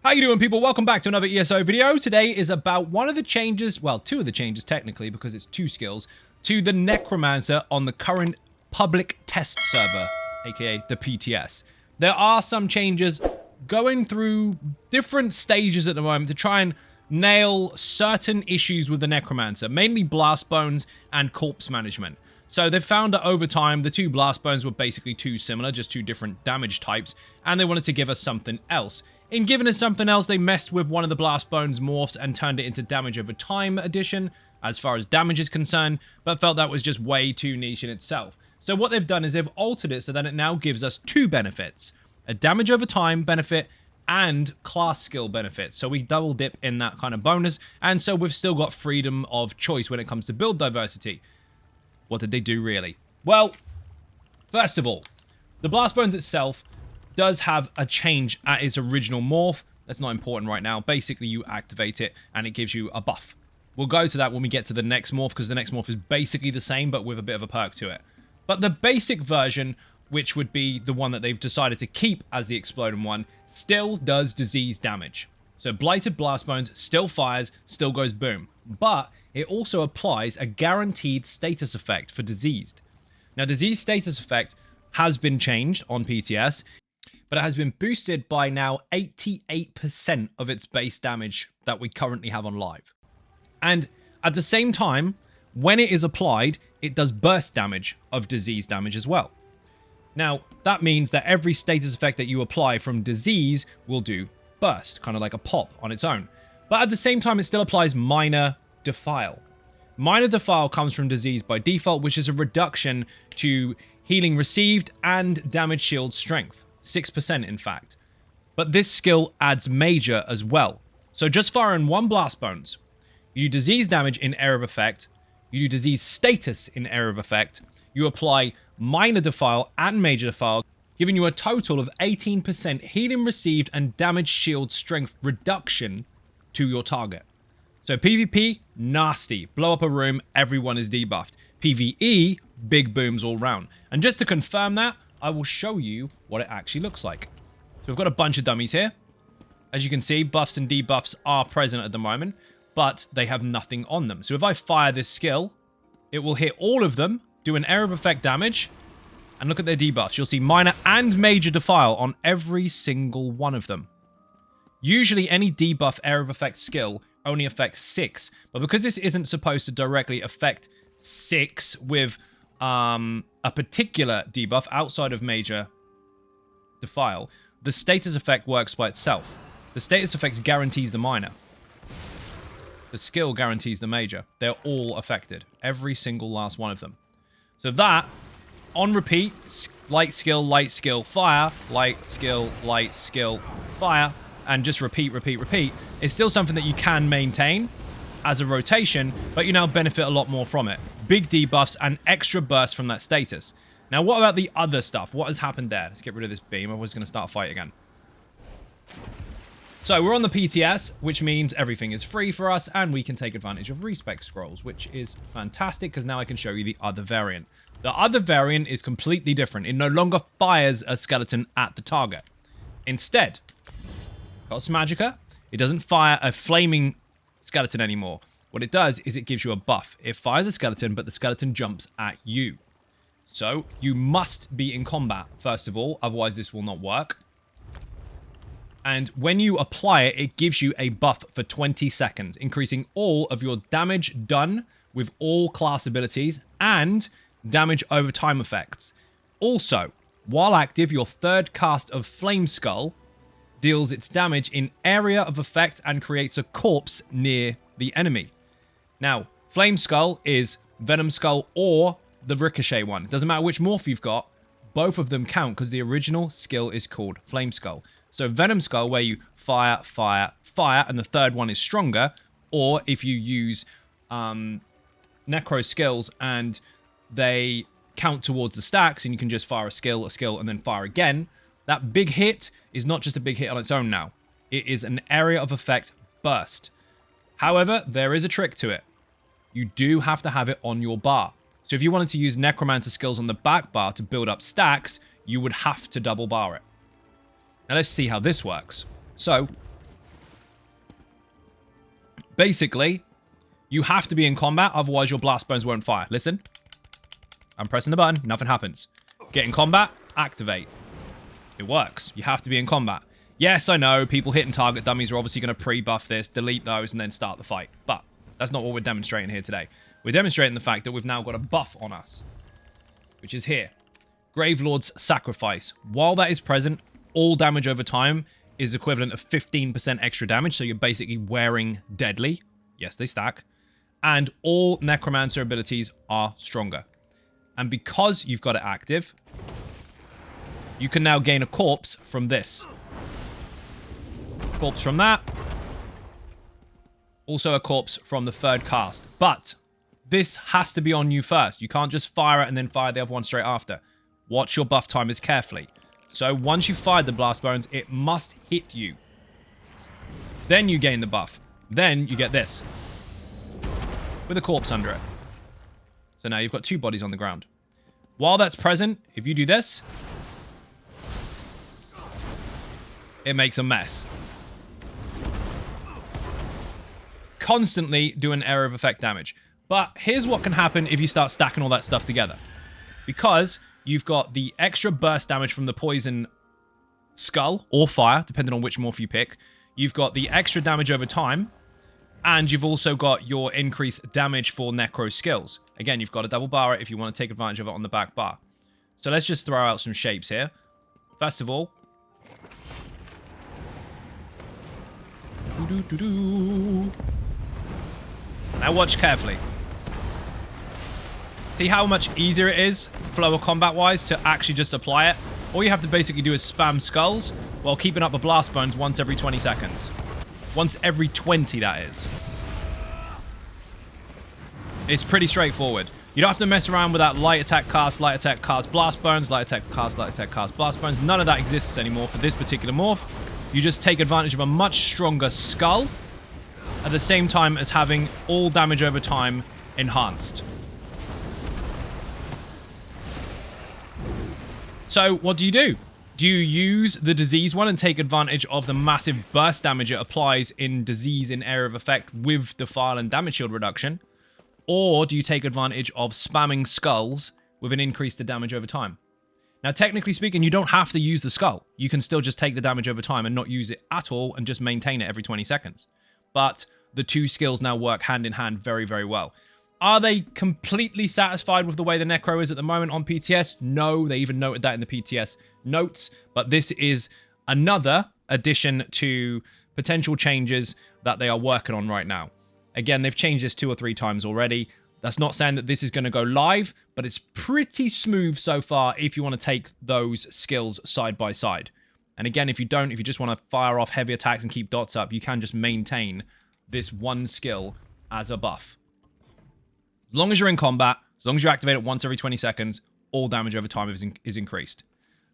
How you doing, people? Welcome back to another ESO video. Today is about one of the changes, well, two of the changes technically, because it's two skills, to the Necromancer on the current public test server, aka the PTS. There are some changes going through different stages at the moment to try and nail certain issues with the Necromancer, mainly blast bones and corpse management. So they've found that over time, the two blast bones were basically too similar, just two different damage types, and they wanted to give us something else. In giving us something else, they messed with one of the blast bones morphs and turned it into damage over time addition, as far as damage is concerned, but felt that was just way too niche in itself. So what they've done is they've altered it so that it now gives us two benefits: a damage over time benefit and class skill benefit. So we double dip in that kind of bonus, and so we've still got freedom of choice when it comes to build diversity. What did they do, really? Well, first of all, the blast bones itself does have a change at its original morph. That's not important right now. Basically, you activate it and it gives you a buff. We'll go to that when we get to the next morph, because the next morph is basically the same, but with a bit of a perk to it. But the basic version, which would be the one that they've decided to keep as the exploding one, still does disease damage. So Blighted Blast Bones still fires, still goes boom. But it also applies a guaranteed status effect for diseased. Now, disease status effect has been changed on PTS, but it has been boosted by now 88% of its base damage that we currently have on live. And at the same time, when it is applied, it does burst damage of disease damage as well. Now, that means that every status effect that you apply from disease will do burst, kind of like a pop on its own. But at the same time, it still applies minor defile. Minor defile comes from disease by default, which is a reduction to healing received and damage shield strength. 6% in fact. But this skill adds major as well. So just firing one blast bones, you do disease damage in area of effect, you do disease status in area of effect, you apply minor defile and major defile, giving you a total of 18% healing received and damage shield strength reduction to your target. So PvP, nasty. Blow up a room, everyone is debuffed. PvE, big booms all round. And just to confirm that, I will show you what it actually looks like. So we've got a bunch of dummies here. As you can see, buffs and debuffs are present at the moment, but they have nothing on them. So if I fire this skill, it will hit all of them, do an area of effect damage, and look at their debuffs. You'll see minor and major defile on every single one of them. Usually any debuff area of effect skill only affects 6, but because this isn't supposed to directly affect 6 with a particular debuff outside of major defile, the status effect works by itself. The status effect guarantees the minor. The skill guarantees the major. They're all affected. Every single last one of them. So that, on repeat, light skill, fire, light skill, fire, and just repeat, is still something that you can maintain as a rotation, but you now benefit a lot more from it. Big debuffs and extra burst from that status. Now, what about the other stuff? What has happened there? Let's get rid of this beam. I was going to start a fight again. So, we're on the PTS, which means everything is free for us, and we can take advantage of respec scrolls, which is fantastic, because now I can show you the other variant. The other variant is completely different. It no longer fires a skeleton at the target. Instead, Cost Magica, it doesn't fire a flaming skeleton anymore. What it does is it gives you a buff. It fires a skeleton, but the skeleton jumps at you. So you must be in combat, first of all, otherwise this will not work. And when you apply it, it gives you a buff for 20 seconds, increasing all of your damage done with all class abilities and damage over time effects. Also, while active, your third cast of Flame Skull deals its damage in area of effect and creates a corpse near the enemy. Now, Flame Skull is Venom Skull or the Ricochet one. It doesn't matter which morph you've got, both of them count because the original skill is called Flame Skull. So Venom Skull, where you fire, and the third one is stronger, or if you use Necro skills and they count towards the stacks and you can just fire a skill, and then fire again, that big hit is not just a big hit on its own now. It is an area of effect burst. However, there is a trick to it. You do have to have it on your bar. So if you wanted to use Necromancer skills on the back bar to build up stacks, you would have to double bar it. Now let's see how this works. So Basically, you have to be in combat, otherwise your blast bones won't fire. Listen. I'm pressing the button, nothing happens. Get in combat, activate. It works. You have to be in combat. Yes, I know, people hitting target dummies are obviously going to pre-buff this, delete those, and then start the fight. But that's not what we're demonstrating here today. We're demonstrating the fact that we've now got a buff on us, which is here. Gravelord's Sacrifice. While that is present, all damage over time is equivalent of 15% extra damage, so you're basically wearing deadly. Yes, they stack. And all Necromancer abilities are stronger. And because you've got it active, you can now gain a corpse from this. Corpse from that. Also a corpse from the third cast. But this has to be on you first. You can't just fire it and then fire the other one straight after. Watch your buff timers carefully. So once you've fired the blast bones, it must hit you. Then you gain the buff. Then you get this. With a corpse under it. So now you've got 2 bodies on the ground. While that's present, if you do this, it makes a mess. Constantly do an area of effect damage. But here's what can happen if you start stacking all that stuff together. Because you've got the extra burst damage from the poison skull or fire, depending on which morph you pick. You've got the extra damage over time. And you've also got your increased damage for necro skills. Again, you've got to double bar it if you want to take advantage of it on the back bar. So let's just throw out some shapes here. First of all. Now watch carefully. See how much easier it is, flow of combat-wise, to actually just apply it? All you have to basically do is spam skulls while keeping up the blast bones once every 20 seconds. Once every 20, that is. It's pretty straightforward. You don't have to mess around with that light attack, cast, blast bones, light attack, cast, blast bones. None of that exists anymore for this particular morph. You just take advantage of a much stronger skull at the same time as having all damage over time enhanced. So what do? Do you use the disease one and take advantage of the massive burst damage it applies in disease in area of effect with defile and damage shield reduction? Or do you take advantage of spamming skulls with an increase to damage over time? Now, technically speaking, you don't have to use the skull. You can still just take the damage over time and not use it at all and just maintain it every 20 seconds. But the 2 skills now work hand in hand very, very well. Are they completely satisfied with the way the Necro is at the moment on PTS? No, they even noted that in the PTS notes. But this is another addition to potential changes that they are working on right now. Again, they've changed this 2 or 3 times already. That's not saying that this is going to go live, but it's pretty smooth so far if you want to take those skills side by side. And again, if you just want to fire off heavy attacks and keep dots up, you can just maintain this one skill as a buff. As long as you're in combat, as long as you activate it once every 20 seconds, all damage over time is increased.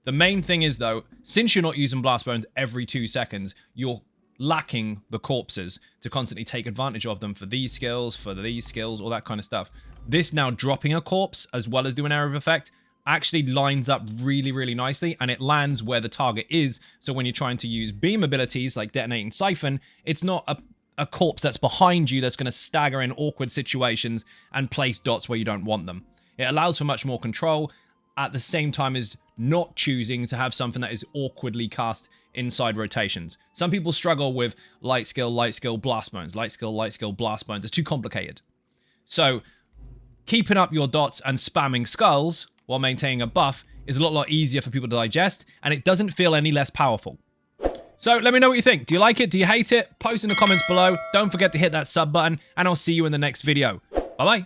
The main thing is, though, since you're not using blast bones every 2 seconds, you're lacking the corpses to constantly take advantage of them for these skills, all that kind of stuff. This now dropping a corpse as well as doing area of effect actually lines up really, really nicely, and it lands where the target is. So when you're trying to use beam abilities like detonating siphon, it's not a corpse that's behind you that's going to stagger in awkward situations and place dots where you don't want them. It allows for much more control at the same time as not choosing to have something that is awkwardly cast inside rotations. Some people struggle with light skill, blast bones, light skill, blast bones. It's too complicated. So keeping up your dots and spamming skulls while maintaining a buff is a lot easier for people to digest, and it doesn't feel any less powerful. So let me know what you think. Do you like it? Do you hate it? Post in the comments below. Don't forget to hit that sub button, and I'll see you in the next video. Bye-bye.